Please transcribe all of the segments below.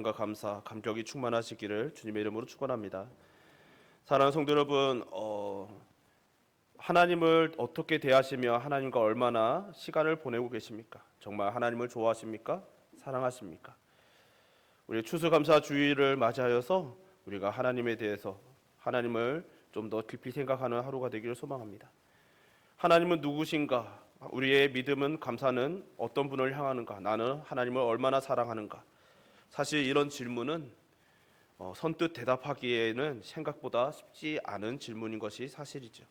과 감사, 감격이 충만하시기를 주님의 이름으로 축원합니다. 사랑하는 성도 여러분, 하나님을 어떻게 대하시며 하나님과 얼마나 시간을 보내고 계십니까? 정말 하나님을 좋아하십니까? 사랑하십니까? 우리 추수감사 주일을 맞이하여서 우리가 하나님에 대해서 하나님을 좀 더 깊이 생각하는 하루가 되기를 소망합니다. 하나님은 누구신가? 우리의 믿음은 감사는 어떤 분을 향하는가? 나는 하나님을 얼마나 사랑하는가? 사실 이런 질문은 선뜻 대답하기에는 생각보다 쉽지 않은 질문인 것이 사실이죠.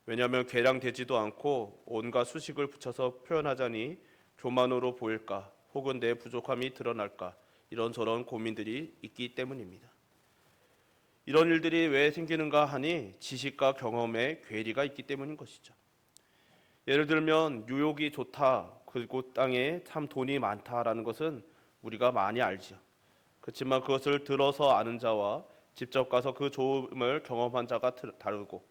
왜냐하면 계량되지도 않고 온갖 수식을 붙여서 표현하자니 교만으로 보일까 혹은 내 부족함이 드러날까 이런저런 고민들이 있기 때문입니다. 이런 일들이 왜 생기는가 하니 지식과 경험에 괴리가 있기 때문인 것이죠. 예를 들면 뉴욕이 좋다, 그곳 땅에 참 돈이 많다라는 것은 우리가 많이 알죠. 그렇지만 그것을 들어서 아는 자와 직접 가서 그 좋음을 경험한 자가 다르고,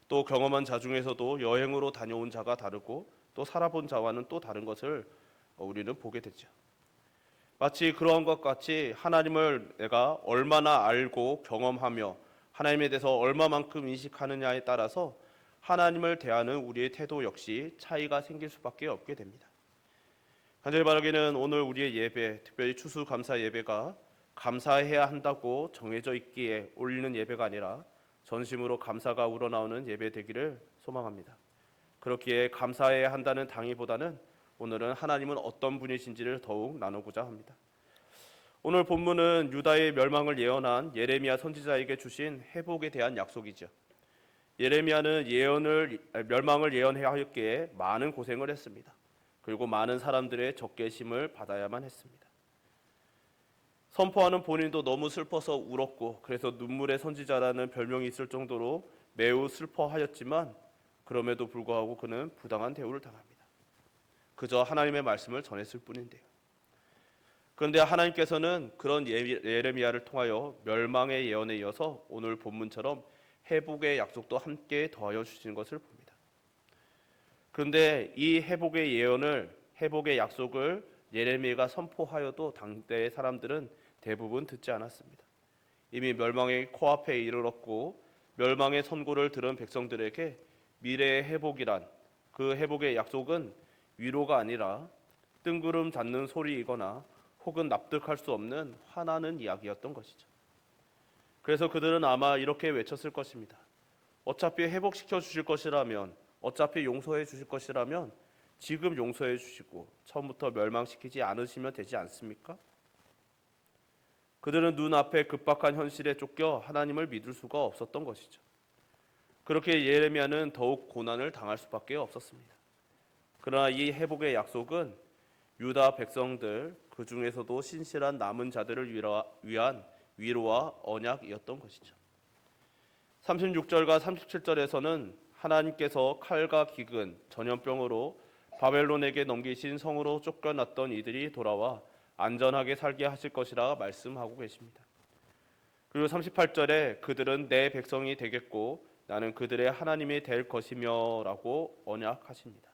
또 경험한 자 중에서도 여행으로 다녀온 자가 다르고, 또 살아본 자와는 또 다른 것을 우리는 보게 되죠. 마치 그러한 것 같이 하나님을 내가 얼마나 알고 경험하며 하나님에 대해서 얼마만큼 인식하느냐에 따라서 하나님을 대하는 우리의 태도 역시 차이가 생길 수밖에 없게 됩니다. 간절히 바라기는 오늘 우리의 예배, 특별히 추수감사 예배가 감사해야 한다고 정해져 있기에 올리는 예배가 아니라 전심으로 감사가 우러나오는 예배 되기를 소망합니다. 그렇기에 감사해야 한다는 당위보다는 오늘은 하나님은 어떤 분이신지를 더욱 나누고자 합니다. 오늘 본문은 유다의 멸망을 예언한 예레미야 선지자에게 주신 회복에 대한 약속이죠. 예레미야는 멸망을 예언하였기에 많은 고생을 했습니다. 그리고 많은 사람들의 적개심을 받아야만 했습니다. 선포하는 본인도 너무 슬퍼서 울었고, 그래서 눈물의 선지자라는 별명이 있을 정도로 매우 슬퍼하였지만 그럼에도 불구하고 그는 부당한 대우를 당합니다. 그저 하나님의 말씀을 전했을 뿐인데요. 그런데 하나님께서는 그런 예레미야를 통하여 멸망의 예언에 이어서 오늘 본문처럼 회복의 약속도 함께 더하여 주시는 것을 봅니다. 그런데 이 회복의 약속을 예레미야가 선포하여도 당대의 사람들은 대부분 듣지 않았습니다. 이미 멸망의 코앞에 이르렀고 멸망의 선고를 들은 백성들에게 미래의 회복이란, 그 회복의 약속은 위로가 아니라 뜬구름 잡는 소리이거나 혹은 납득할 수 없는 화나는 이야기였던 것이죠. 그래서 그들은 아마 이렇게 외쳤을 것입니다. 어차피 회복시켜 주실 것이라면, 어차피 용서해 주실 것이라면 지금 용서해 주시고 처음부터 멸망시키지 않으시면 되지 않습니까? 그들은 눈앞에 급박한 현실에 쫓겨 하나님을 믿을 수가 없었던 것이죠. 그렇게 예레미야는 더욱 고난을 당할 수밖에 없었습니다. 그러나 이 회복의 약속은 유다 백성들, 그 중에서도 신실한 남은 자들을 위한 위로와 언약이었던 것이죠. 36절과 37절에서는 하나님께서 칼과 기근, 전염병으로 바벨론에게 넘기신 성으로 쫓겨났던 이들이 돌아와 안전하게 살게 하실 것이라 말씀하고 계십니다. 그리고 38절에 그들은 내 백성이 되겠고 나는 그들의 하나님이 될 것이며 라고 언약하십니다.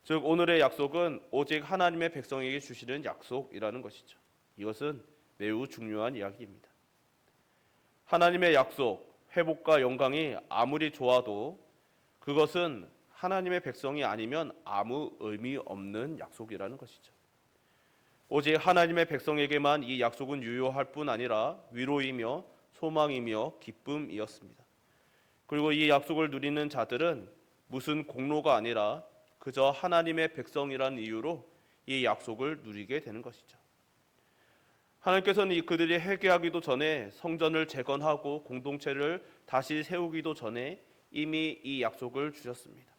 즉 오늘의 약속은 오직 하나님의 백성에게 주시는 약속이라는 것이죠. 이것은 매우 중요한 이야기입니다. 하나님의 약속, 회복과 영광이 아무리 좋아도 그것은 하나님의 백성이 아니면 아무 의미 없는 약속이라는 것이죠. 오직 하나님의 백성에게만 이 약속은 유효할 뿐 아니라 위로이며 소망이며 기쁨이었습니다. 그리고 이 약속을 누리는 자들은 무슨 공로가 아니라 그저 하나님의 백성이라는 이유로 이 약속을 누리게 되는 것이죠. 하나님께서는 그들이 회개하기도 전에 성전을 재건하고 공동체를 다시 세우기도 전에 이미 이 약속을 주셨습니다.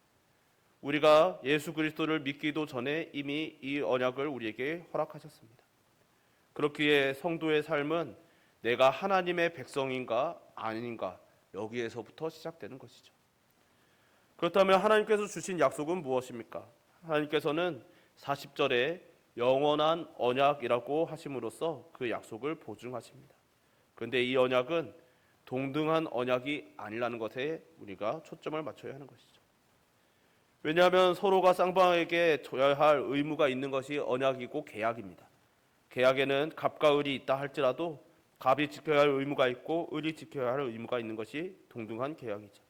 우리가 예수 그리스도를 믿기도 전에 이미 이 언약을 우리에게 허락하셨습니다. 그렇기에 성도의 삶은 내가 하나님의 백성인가 아닌가 여기에서부터 시작되는 것이죠. 그렇다면 하나님께서 주신 약속은 무엇입니까? 하나님께서는 40절에 영원한 언약이라고 하심으로써 그 약속을 보증하십니다. 그런데 이 언약은 동등한 언약이 아니라는 것에 우리가 초점을 맞춰야 하는 것이죠. 왜냐하면 서로가 쌍방에게 줘야 할 의무가 있는 것이 언약이고 계약입니다. 계약에는 갑과 을이 있다 할지라도 갑이 지켜야 할 의무가 있고 을이 지켜야 할 의무가 있는 것이 동등한 계약이죠.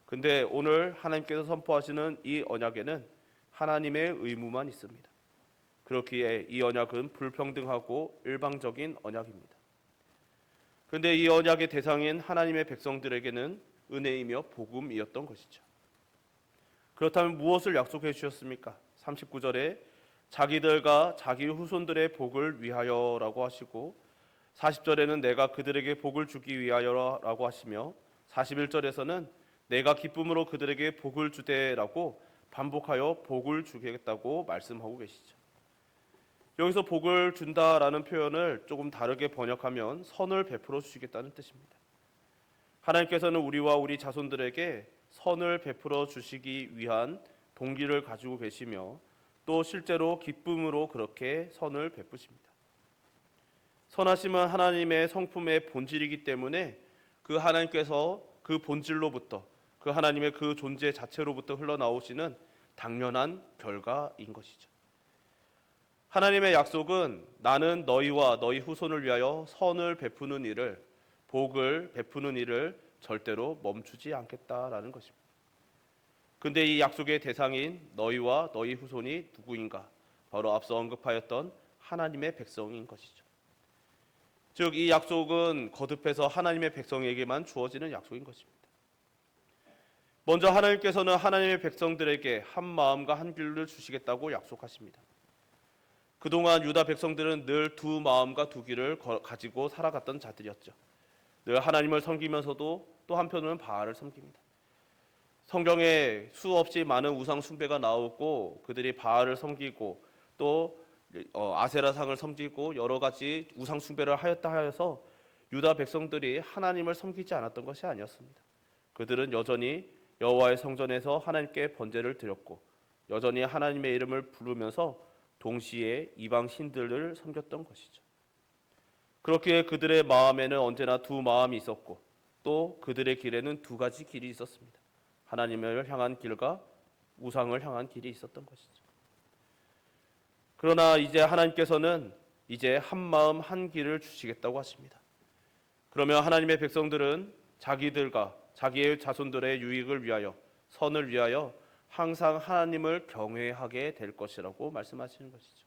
근데 오늘 하나님께서 선포하시는 이 언약에는 하나님의 의무만 있습니다. 그렇기에 이 언약은 불평등하고 일방적인 언약입니다. 그런데 이 언약의 대상인 하나님의 백성들에게는 은혜이며 복음이었던 것이죠. 그렇다면 무엇을 약속해 주셨습니까? 39절에 자기들과 자기 후손들의 복을 위하여라고 하시고 40절에는 내가 그들에게 복을 주기 위하여라고 하시며 41절에서는 내가 기쁨으로 그들에게 복을 주되라고 반복하여 복을 주겠다고 말씀하고 계시죠. 여기서 복을 준다라는 표현을 조금 다르게 번역하면 선을 베풀어 주시겠다는 뜻입니다. 하나님께서는 우리와 우리 자손들에게 선을 베풀어 주시기 위한 동기를 가지고 계시며 또 실제로 기쁨으로 그렇게 선을 베푸십니다. 선하심은 하나님의 성품의 본질이기 때문에 그 하나님께서 그 본질로부터 그 하나님의 그 존재 자체로부터 흘러나오시는 당연한 결과인 것이죠. 하나님의 약속은 나는 너희와 너희 후손을 위하여 선을 베푸는 일을 복을 베푸는 일을 절대로 멈추지 않겠다라는 것입니다. 근데 이 약속의 대상인 너희와 너희 후손이 누구인가? 바로 앞서 언급하였던 하나님의 백성인 것이죠. 즉 이 약속은 거듭해서 하나님의 백성에게만 주어지는 약속인 것입니다. 먼저 하나님께서는 하나님의 백성들에게 한 마음과 한 길을 주시겠다고 약속하십니다. 그동안 유다 백성들은 늘 두 마음과 두 길을 가지고 살아갔던 자들이었죠. 늘 하나님을 섬기면서도 또 한편으로는 바알을 섬깁니다. 성경에 수없이 많은 우상 숭배가 나오고 그들이 바알을 섬기고 또 아세라상을 섬기고 여러 가지 우상 숭배를 하였다 하여서 유다 백성들이 하나님을 섬기지 않았던 것이 아니었습니다. 그들은 여전히 여호와의 성전에서 하나님께 번제를 드렸고 여전히 하나님의 이름을 부르면서 동시에 이방 신들을 섬겼던 것이죠. 그렇기에 그들의 마음에는 언제나 두 마음이 있었고 또 그들의 길에는 두 가지 길이 있었습니다. 하나님을 향한 길과 우상을 향한 길이 있었던 것이죠. 그러나 이제 하나님께서는 이제 한 마음 한 길을 주시겠다고 하십니다. 그러면 하나님의 백성들은 자기들과 자기의 자손들의 유익을 위하여 선을 위하여 항상 하나님을 경외하게 될 것이라고 말씀하시는 것이죠.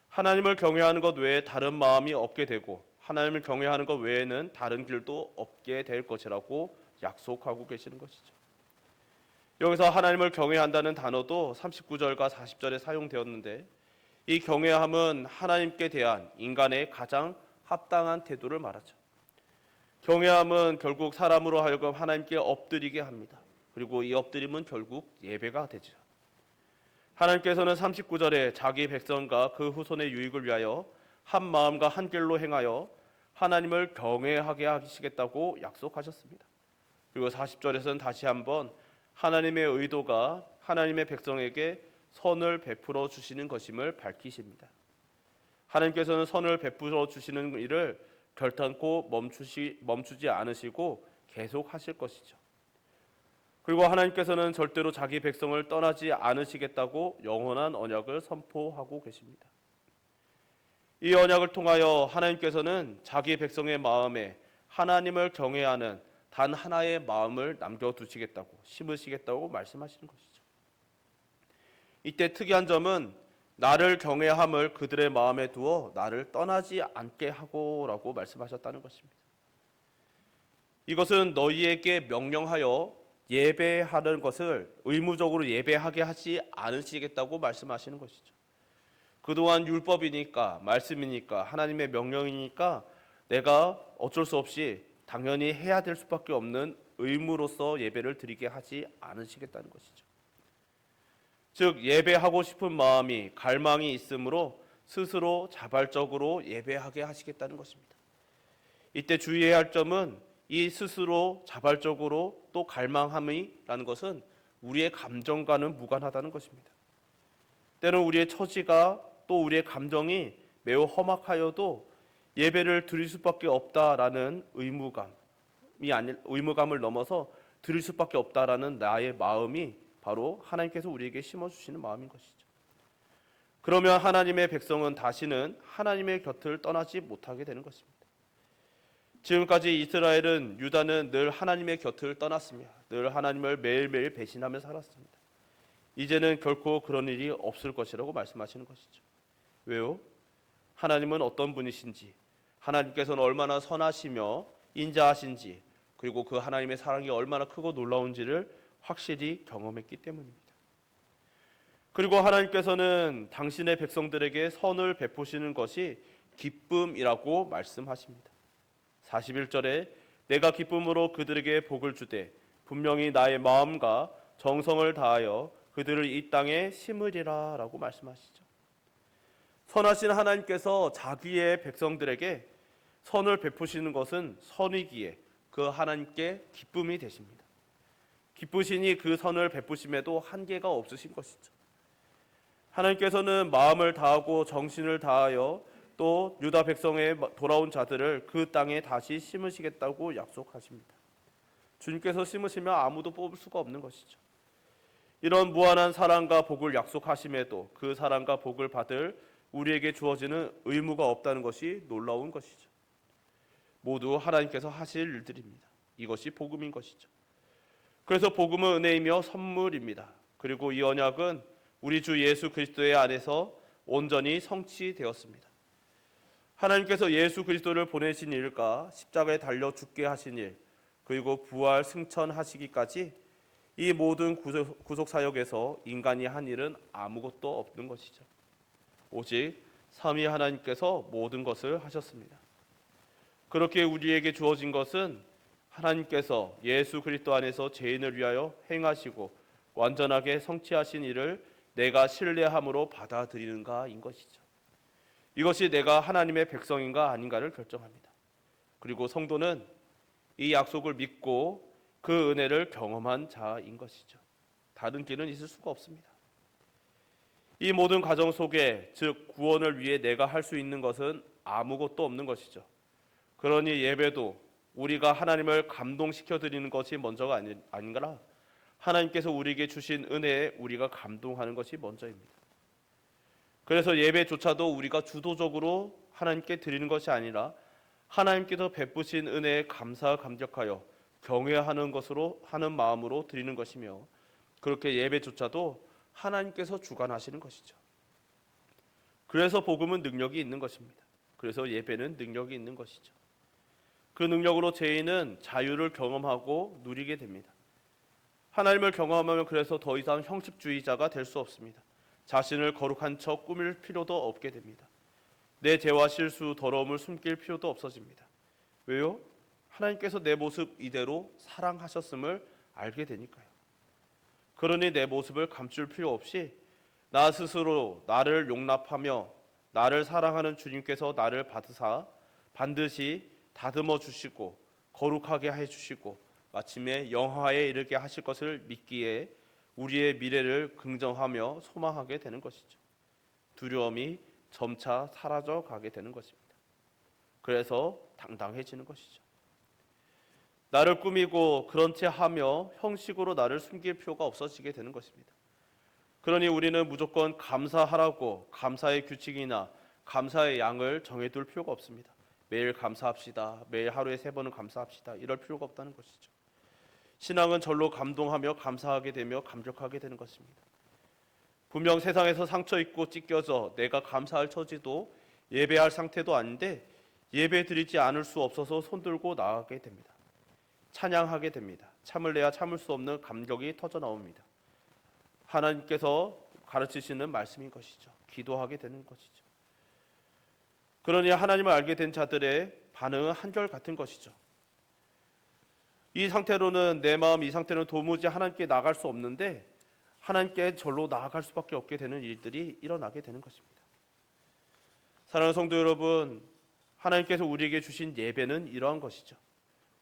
하나님을 경외하는 것 외에 다른 마음이 없게 되고 하나님을 경외하는 것 외에는 다른 길도 없게 될 것이라고 약속하고 계시는 것이죠. 여기서 하나님을 경외한다는 단어도 39절과 40절에 사용되었는데 이 경외함은 하나님께 대한 인간의 가장 합당한 태도를 말하죠. 경외함은 결국 사람으로 하여금 하나님께 엎드리게 합니다. 그리고 이 엎드림은 결국 예배가 되죠. 하나님께서는 39절에 자기 백성과 그 후손의 유익을 위하여 한 마음과 한 길로 행하여 하나님을 경외하게 하시겠다고 약속하셨습니다. 그리고 40절에서는 다시 한번 하나님의 의도가 하나님의 백성에게 선을 베풀어 주시는 것임을 밝히십니다. 하나님께서는 선을 베풀어 주시는 일을 결단코 멈추지 않으시고 계속 하실 것이죠. 그리고 하나님께서는 절대로 자기 백성을 떠나지 않으시겠다고 영원한 언약을 선포하고 계십니다. 이 언약을 통하여 하나님께서는 자기 백성의 마음에 하나님을 경외하는 단 하나의 마음을 남겨두시겠다고 심으시겠다고 말씀하시는 것이죠. 이때 특이한 점은 나를 경외함을 그들의 마음에 두어 나를 떠나지 않게 하고라고 말씀하셨다는 것입니다. 이것은 너희에게 명령하여 예배하는 것을 의무적으로 예배하게 하지 않으시겠다고 말씀하시는 것이죠. 그동안 율법이니까 말씀이니까 하나님의 명령이니까 내가 어쩔 수 없이 당연히 해야 될 수밖에 없는 의무로서 예배를 드리게 하지 않으시겠다는 것이죠. 즉 예배하고 싶은 마음이 갈망이 있으므로 스스로 자발적으로 예배하게 하시겠다는 것입니다. 이때 주의해야 할 점은 이 스스로 자발적으로 또 갈망함이라는 것은 우리의 감정과는 무관하다는 것입니다. 때론 우리의 처지가 또 우리의 감정이 매우 험악하여도 예배를 드릴 수밖에 없다라는 의무감을 넘어서 드릴 수밖에 없다라는 나의 마음이 바로 하나님께서 우리에게 심어주시는 마음인 것이죠. 그러면 하나님의 백성은 다시는 하나님의 곁을 떠나지 못하게 되는 것입니다. 지금까지 이스라엘은 유다는 늘 하나님의 곁을 떠났으며 늘 하나님을 매일매일 배신하며 살았습니다. 이제는 결코 그런 일이 없을 것이라고 말씀하시는 것이죠. 왜요? 하나님은 어떤 분이신지, 하나님께서는 얼마나 선하시며 인자하신지, 그리고 그 하나님의 사랑이 얼마나 크고 놀라운지를 확실히 경험했기 때문입니다. 그리고 하나님께서는 당신의 백성들에게 선을 베푸시는 것이 기쁨이라고 말씀하십니다. 41절에 내가 기쁨으로 그들에게 복을 주되 분명히 나의 마음과 정성을 다하여 그들을 이 땅에 심으리라 라고 말씀하시죠. 선하신 하나님께서 자기의 백성들에게 선을 베푸시는 것은 선이기에 그 하나님께 기쁨이 되십니다. 기쁘시니 그 선을 베푸심에도 한계가 없으신 것이죠. 하나님께서는 마음을 다하고 정신을 다하여 또 유다 백성의 돌아온 자들을 그 땅에 다시 심으시겠다고 약속하십니다. 주님께서 심으시면 아무도 뽑을 수가 없는 것이죠. 이런 무한한 사랑과 복을 약속하심에도 그 사랑과 복을 받을 우리에게 주어지는 의무가 없다는 것이 놀라운 것이죠. 모두 하나님께서 하실 일들입니다. 이것이 복음인 것이죠. 그래서 복음은 은혜이며 선물입니다. 그리고 이 언약은 우리 주 예수 그리스도의 안에서 온전히 성취되었습니다. 하나님께서 예수 그리스도를 보내신 일과 십자가에 달려 죽게 하신 일, 그리고 부활 승천하시기까지 이 모든 구속 사역에서 인간이 한 일은 아무것도 없는 것이죠. 오직 삼위 하나님께서 모든 것을 하셨습니다. 그렇게 우리에게 주어진 것은 하나님께서 예수 그리스도 안에서 죄인을 위하여 행하시고 완전하게 성취하신 일을 내가 신뢰함으로 받아들이는가인 것이죠. 이것이 내가 하나님의 백성인가 아닌가를 결정합니다. 그리고 성도는 이 약속을 믿고 그 은혜를 경험한 자인 것이죠. 다른 길은 있을 수가 없습니다. 이 모든 과정 속에, 즉 구원을 위해 내가 할 수 있는 것은 아무것도 없는 것이죠. 그러니 예배도 우리가 하나님을 감동시켜 드리는 것이 먼저가 아닌가라 하나님께서 우리에게 주신 은혜에 우리가 감동하는 것이 먼저입니다. 그래서 예배조차도 우리가 주도적으로 하나님께 드리는 것이 아니라 하나님께서 베푸신 은혜에 감사감격하여 경외하는 것으로 하는 마음으로 드리는 것이며, 그렇게 예배조차도 하나님께서 주관하시는 것이죠. 그래서 복음은 능력이 있는 것입니다. 그래서 예배는 능력이 있는 것이죠. 그 능력으로 죄인은 자유를 경험하고 누리게 됩니다. 하나님을 경험하면 그래서 더 이상 형식주의자가 될 수 없습니다. 자신을 거룩한 척 꾸밀 필요도 없게 됩니다. 내 죄와 실수, 더러움을 숨길 필요도 없어집니다. 왜요? 하나님께서 내 모습 이대로 사랑하셨음을 알게 되니까요. 그러니 내 모습을 감출 필요 없이 나 스스로 나를 용납하며 나를 사랑하는 주님께서 나를 받으사 반드시 다듬어 주시고 거룩하게 해 주시고 마침내 영화에 이르게 하실 것을 믿기에 우리의 미래를 긍정하며 소망하게 되는 것이죠. 두려움이 점차 사라져 가게 되는 것입니다. 그래서 당당해지는 것이죠. 나를 꾸미고 그런 채 하며 형식으로 나를 숨길 필요가 없어지게 되는 것입니다. 그러니 우리는 무조건 감사하라고 감사의 규칙이나 감사의 양을 정해둘 필요가 없습니다. 매일 감사합시다. 매일 하루에 3번은 감사합시다. 이럴 필요가 없다는 것이죠. 신앙은 절로 감동하며 감사하게 되며 감격하게 되는 것입니다. 분명 세상에서 상처 입고 찢겨져 내가 감사할 처지도 예배할 상태도 아닌데 예배 드리지 않을 수 없어서 손들고 나가게 됩니다. 찬양하게 됩니다. 참을래야 참을 수 없는 감격이 터져 나옵니다. 하나님께서 가르치시는 말씀인 것이죠. 기도하게 되는 것이죠. 그러니 하나님을 알게 된 자들의 반응은 한결같은 것이죠. 이 상태로는 내 마음, 이 상태는 도무지 하나님께 나아갈 수 없는데 하나님께 절로 나아갈 수밖에 없게 되는 일들이 일어나게 되는 것입니다. 사랑하는 성도 여러분, 하나님께서 우리에게 주신 예배는 이러한 것이죠.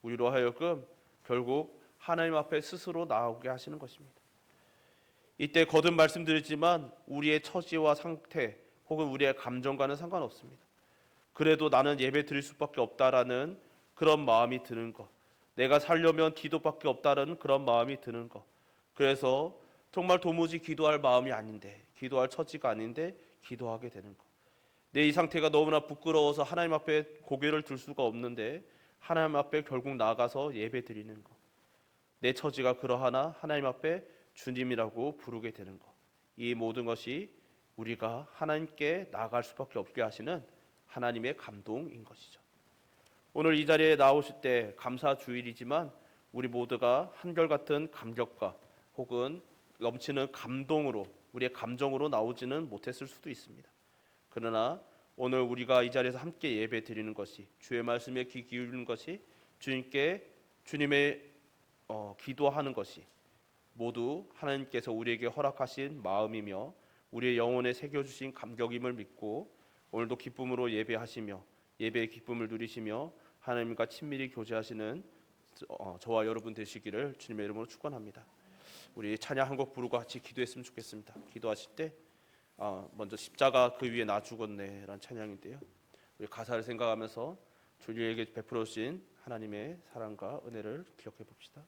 우리로 하여금 결국 하나님 앞에 스스로 나오게 하시는 것입니다. 이때 거듭 말씀드리지만 우리의 처지와 상태 혹은 우리의 감정과는 상관없습니다. 그래도 나는 예배 드릴 수밖에 없다라는 그런 마음이 드는 것, 내가 살려면 기도밖에 없다라는 그런 마음이 드는 것, 그래서 정말 도무지 기도할 마음이 아닌데, 기도할 처지가 아닌데 기도하게 되는 것. 내 이 상태가 너무나 부끄러워서 하나님 앞에 고개를 들 수가 없는데 하나님 앞에 결국 나가서 예배 드리는 것. 내 처지가 그러하나 하나님 앞에 주님이라고 부르게 되는 것. 이 모든 것이 우리가 하나님께 나아갈 수밖에 없게 하시는 하나님의 감동인 것이죠. 오늘 이 자리에 나오실 때 감사 주일이지만 우리 모두가 한결같은 감격과 혹은 넘치는 감동으로 우리의 감정으로 나오지는 못했을 수도 있습니다. 그러나 오늘 우리가 이 자리에서 함께 예배 드리는 것이, 주의 말씀에 귀 기울이는 것이, 주님의 기도하는 것이 모두 하나님께서 우리에게 허락하신 마음이며 우리의 영혼에 새겨주신 감격임을 믿고 오늘도 기쁨으로 예배하시며 예배의 기쁨을 누리시며 하나님과 친밀히 교제하시는 저와 여러분 되시기를 주님의 이름으로 축원합니다. 우리 찬양 한 곡 부르고 같이 기도했으면 좋겠습니다. 기도하실 때 먼저 십자가 그 위에 나 죽었네 라는 찬양인데요, 우리 가사를 생각하면서 우리에게 베풀어 주신 하나님의 사랑과 은혜를 기억해 봅시다.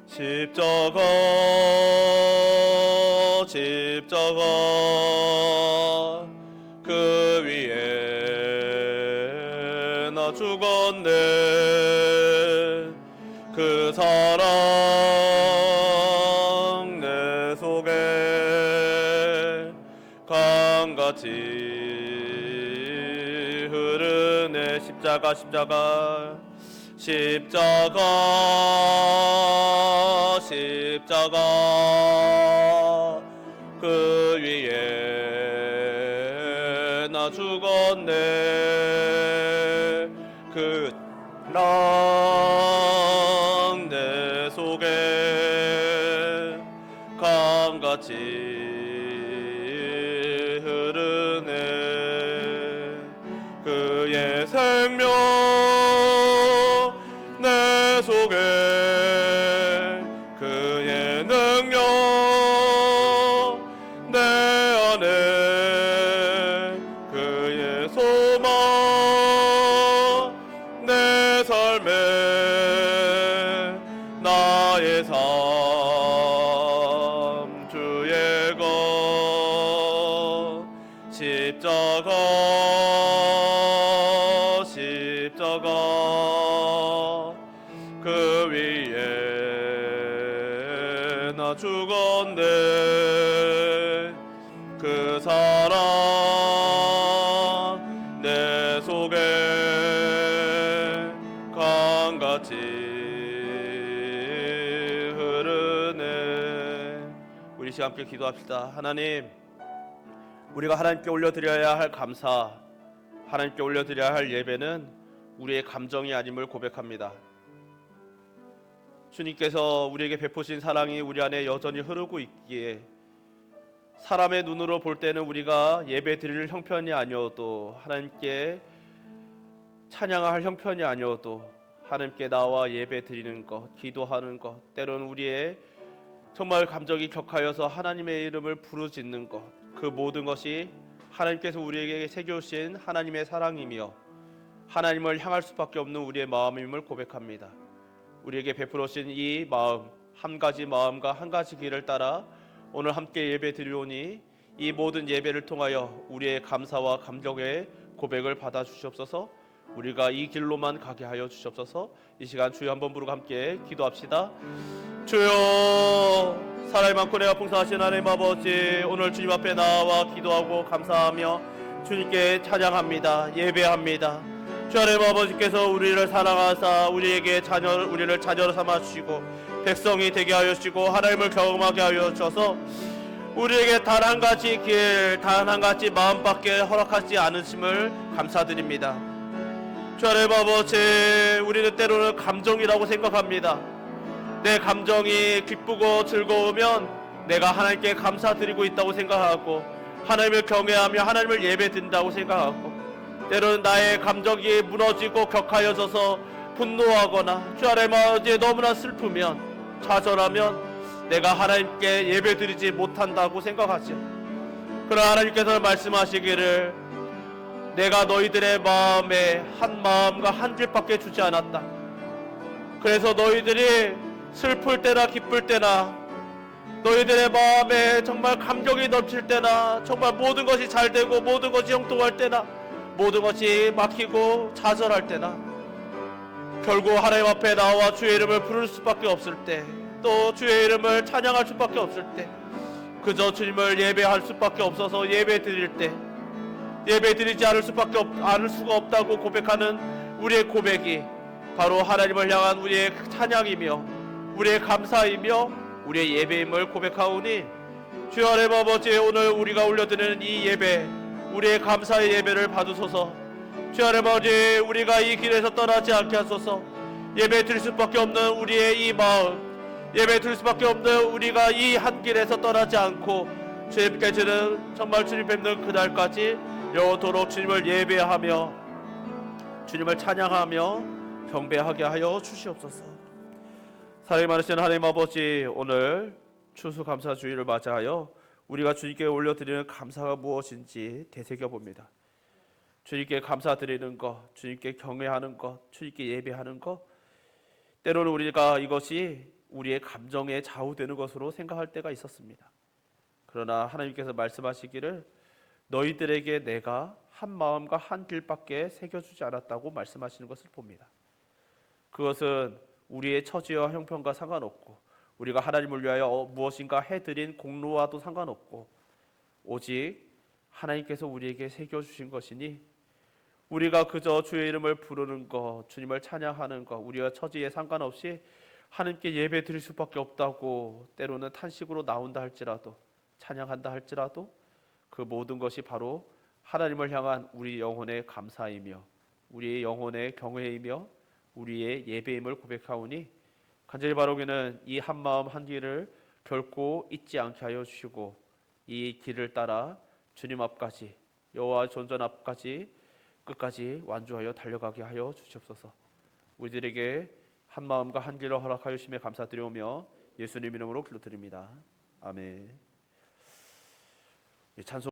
십자가 그 위에 나 죽었네. 그 사랑 내 속에 강같이 흐르네. 십자가 그 위에 나 죽었네. 그 사랑 내 속에 강같이 흐르네. 그의 생명 내 속에 그의 능력 내 안에 그의 소망 내 삶에 나의 삶 주의 것. 십자가 그 위에 나 죽었네. 그 사랑 내 속에 강같이 흐르네. 우리 시간 함께 기도합시다. 하나님, 우리가 하나님께 올려드려야 할 감사, 하나님께 올려드려야 할 예배는 우리의 감정이 아님을 고백합니다. 주님께서 우리에게 베푸신 사랑이 우리 안에 여전히 흐르고 있기에 사람의 눈으로 볼 때는 우리가 예배 드릴 형편이 아니어도, 하나님께 찬양할 형편이 아니어도 하나님께 나와 예배 드리는 것, 기도하는 것, 때로는 우리의 정말 감정이 격하여서 하나님의 이름을 부르짖는 것, 그 모든 것이 하나님께서 우리에게 새겨주신 하나님의 사랑이며 하나님을 향할 수밖에 없는 우리의 마음임을 고백합니다. 우리에게 베풀어진 이 마음, 한 가지 마음과 한 가지 길을 따라 오늘 함께 예배 드리오니 이 모든 예배를 통하여 우리의 감사와 감격의 고백을 받아 주시옵소서. 우리가 이 길로만 가게 하여 주시옵소서. 이 시간 주여 한번 부르고 함께 기도합시다. 주여, 사랑이 많고 내가 풍성하신 하나님 아버지, 오늘 주님 앞에 나와 기도하고 감사하며 주님께 찬양합니다. 예배합니다. 주 하나님 아버지께서 우리를 사랑하사 우리를 자녀로 삼아 주시고 백성이 되게 하여 주시고 하나님을 경험하게 하여 주셔서 우리에게 단 한 가지 길, 단 한 가지 마음밖에 허락하지 않으심을 감사드립니다. 주 하나님 아버지, 우리는 때로는 감정이라고 생각합니다. 내 감정이 기쁘고 즐거우면 내가 하나님께 감사드리고 있다고 생각하고 하나님을 경외하며 하나님을 예배드린다고 생각하고, 때로는 나의 감정이 무너지고 격하여져서 분노하거나 주 하나님 아버지 너무나 슬프면, 좌절하면 내가 하나님께 예배드리지 못한다고 생각하죠. 그러나 하나님께서 말씀하시기를 내가 너희들의 마음에 한 마음과 한 길밖에 주지 않았다. 그래서 너희들이 슬플 때나 기쁠 때나 너희들의 마음에 정말 감격이 넘칠 때나 정말 모든 것이 잘 되고 모든 것이 형통할 때나 모든 것이 막히고 좌절할 때나 결국 하나님 앞에 나와 주의 이름을 부를 수밖에 없을 때, 또 주의 이름을 찬양할 수밖에 없을 때, 그저 주님을 예배할 수밖에 없어서 예배 드릴 때, 예배 드리지 않을 수가 없다고 고백하는 우리의 고백이 바로 하나님을 향한 우리의 찬양이며 우리의 감사이며 우리의 예배임을 고백하오니, 주여 하나님 아버지, 오늘 우리가 올려드리는 이 예배, 우리의 감사의 예배를 받으소서. 주여 하나님 아버지, 우리가 이 길에서 떠나지 않게 하소서. 예배 드릴 수밖에 없는 우리의 이 마음, 예배 드릴 수밖에 없는 우리가 이 한 길에서 떠나지 않고 주님께서는 정말 주님 뵙는 그날까지 영원토록 주님을 예배하며 주님을 찬양하며 경배하게 하여 주시옵소서. 사랑이 많으신 하나님 아버지, 오늘 추수감사주일을 맞이하여 우리가 주님께 올려드리는 감사가 무엇인지 되새겨봅니다. 주님께 감사드리는 것, 주님께 경외하는 것, 주님께 예배하는 것, 때로는 우리가 이것이 우리의 감정에 좌우되는 것으로 생각할 때가 있었습니다. 그러나 하나님께서 말씀하시기를 너희들에게 내가 한 마음과 한 길밖에 새겨주지 않았다고 말씀하시는 것을 봅니다. 그것은 우리의 처지와 형편과 상관없고 우리가 하나님을 위하여 무엇인가 해드린 공로와도 상관없고 오직 하나님께서 우리에게 새겨주신 것이니 우리가 그저 주의 이름을 부르는 것, 주님을 찬양하는 것, 우리가 처지에 상관없이 하나님께 예배 드릴 수밖에 없다고 때로는 탄식으로 나온다 할지라도, 찬양한다 할지라도 그 모든 것이 바로 하나님을 향한 우리 영혼의 감사이며 우리의 영혼의 경외이며 우리의 예배임을 고백하오니, 간절히 바라기는 이 한 마음 한 길을 결코 잊지 않게 하여 주시고 이 길을 따라 주님 앞까지, 여호와 존전 앞까지 끝까지 완주하여 달려가게 하여 주시옵소서. 우리들에게 한 마음과 한 길을 허락하여 주심에 감사드리오며 예수님 이름으로 기도드립니다. 아멘. 찬송